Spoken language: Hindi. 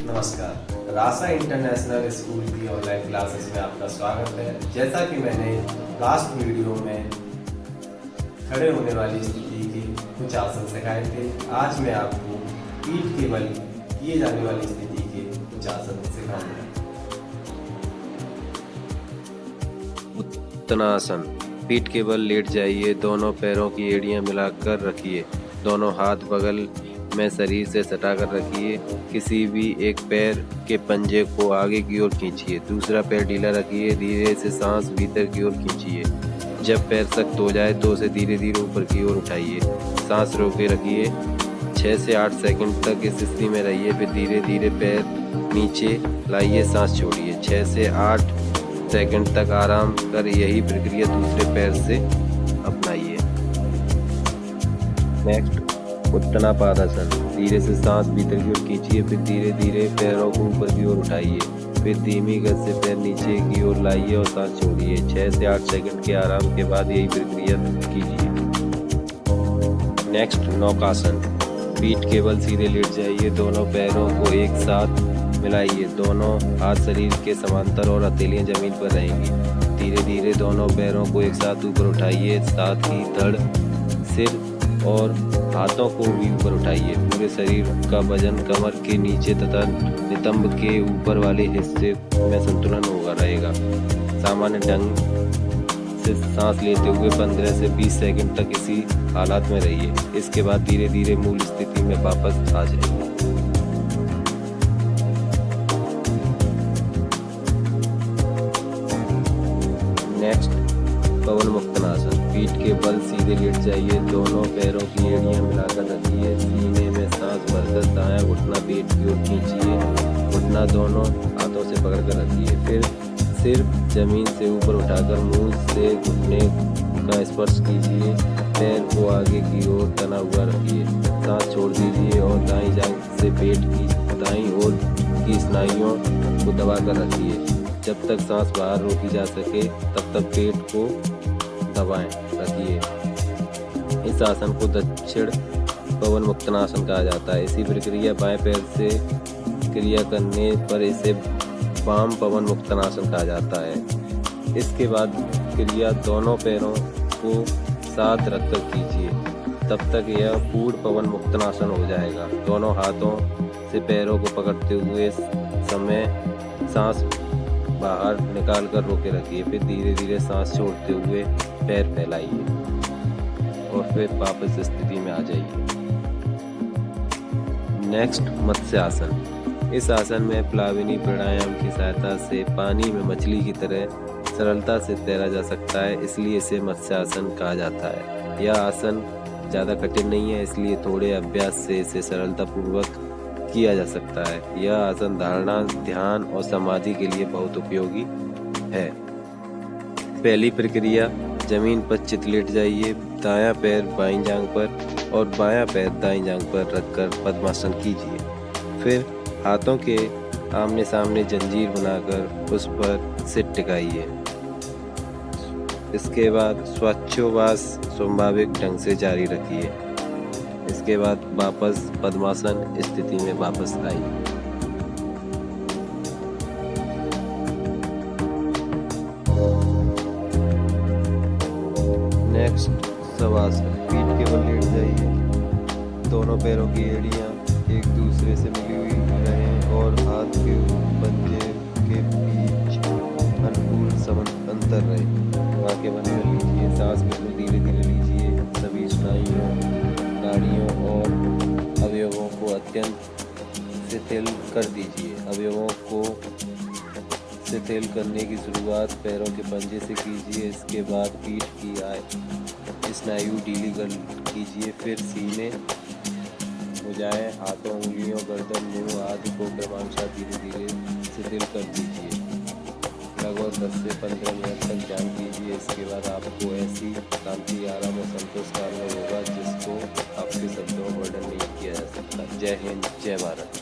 नमस्कार। रासा इंटरनेशनल स्कूल की ऑनलाइन क्लासेस में आपका स्वागत है। जैसा कि मैंने लास्ट वीडियो में खड़े होने वाली स्थिति के कुछ आसन सिखाए थे, आज मैं आपको पीठ के बल किए जाने वाली स्थिति के कुछ आसन सिखाऊंगा। उत्तनासन। पीठ के बल लेट जाइए, दोनों पैरों की एड़ियां मिलाकर रखिए, दोनों हाथ बगल में शरीर से सटाकर रखिए। किसी भी एक पैर के पंजे को आगे की ओर खींचिए, दूसरा पैर ढीला रखिए, धीरे से सांस भीतर की ओर खींचिए। जब पैर सख्त हो जाए तो उसे धीरे धीरे ऊपर की ओर उठाइए, सांस रोके रखिए। 6 से 8 सेकंड तक इस स्थिति में रहिए, फिर धीरे धीरे पैर नीचे लाइए, सांस छोड़िए। 6 से 8 सेकंड तक आराम कर यही प्रक्रिया दूसरे पैर से अपनाइए। नेक्स्ट, उत्तनापादासन। धीरे से सांस भीतर की ओर खींचिए, फिर धीरे धीरे पैरों को ऊपर की ओर उठाइए, फिर धीमी गति से पैर नीचे की ओर लाइए और सांस छोड़िए। 6 से 8 सेकंड के आराम के बाद यही प्रक्रिया कीजिए। नेक्स्ट, नौकासन। पीठ के बल सीधे लेट जाइए, दोनों पैरों को एक साथ मिलाइए, दोनों हाथ शरीर के समांतर और हथेलियां जमीन पर रहेंगी। धीरे धीरे दोनों पैरों को एक साथ ऊपर उठाइए, साथ ही धड़, सिर और हाथों को भी ऊपर उठाइए। पूरे शरीर का वजन कमर के नीचे तथा नितंब के ऊपर वाले हिस्से में संतुलन होगा रहेगा। सामान्य ढंग से सांस लेते हुए 15 से 20 सेकंड तक इसी हालात में रहिए। इसके बाद धीरे धीरे मूल स्थिति में वापस आ जाइए। नेक्स्ट, पवन मुक्तनासन। पीठ के बल सीधे लेट जाइए, दोनों पैरों की एड़ियां मिलाकर रखिए, सीने में सांस भरकर दायां घुटना पेट की ओर खींचिए, घुटना दोनों हाथों से पकड़कर रखिए, फिर सिर जमीन से ऊपर उठाकर मुंह से घुटने का स्पर्श कीजिए। पैर को आगे की ओर तना हुआ रखिए, सांस छोड़ दीजिए और दाईं जांघ से पेट की दाईं ओर की स्नायुओं को दबाकर रखिए। जब तक सांस बाहर रोकी जा सके तब तक पेट को दबाएं रखिए। इस आसन को दक्षिण पवन मुक्तनासन कहा जाता है। इसी प्रक्रिया बाएं पैर से क्रिया करने पर इसे वाम पवन मुक्तनासन कहा जाता है। इसके बाद क्रिया दोनों पैरों को साथ रखकर कीजिए, तब तक यह पूर्ण पवन मुक्तनासन हो जाएगा। दोनों हाथों से पैरों को पकड़ते हुए समय सांस बाहर निकाल कर रोके रखिए, फिर धीरे धीरे सांस छोड़ते हुए पैर फैलाइए और फिर वापस स्थिति में आ जाइए। नेक्स्ट, मत्स्य आसन। इस आसन में प्लाविनी प्राणायाम की सहायता से पानी में मछली की तरह सरलता से तैरा जा सकता है, इसलिए इसे मत्स्य आसन कहा जाता है। यह आसन ज़्यादा कठिन नहीं है, इसलिए थोड़े अभ्यास से इसे सरलतापूर्वक किया जा सकता है। यह आसन धारणा, ध्यान और समाधि के लिए बहुत उपयोगी है। पहली प्रक्रिया, जमीन पर चित लेट जाइए, दायां पैर बाईं जांघ पर और बायां पैर दाईं जांघ पर रखकर पद्मासन कीजिए। फिर हाथों के आमने सामने जंजीर बनाकर उस पर सिर टिकाइए। इसके बाद श्वासोच्छ्वास स्वाभाविक ढंग से जारी रखिए। इसके बाद वापस पद्मासन स्थिति में वापस आइए। नेक्स्ट, शवासन। पीठ के बल लेट जाइए, दोनों पैरों की एड़ियां एक दूसरे से मिली हुई रहें और हाथ के पंजे के बीच अनुकूल अंतर रहे। आंखें बंद कर लीजिए, सांस बिल्कुल धीरे धीरे लीजिए। सभी स्नायुओं, नाड़ियों और अवयवों को अत्यंत शिथिल कर दीजिए। अवयवों को शिथिल करने की शुरुआत पैरों के पंजे से कीजिए। इसके बाद पीठ की स्नायु ढीली कर कीजिए, फिर सीने, भुजाएं, हाथों, उंगलियों, गर्दन, मुंह आदि को क्रमानुसार धीरे धीरे शिथिल कर दीजिए। लगभग 10 से 15 मिनट तक ध्यान कीजिए। इसके बाद आपको ऐसी शांति, आराम और संतोष का अनुभव होगा जिसको आपके शब्दों में वर्णन नहीं किया जा सकता। जय हिंद, जय भारत।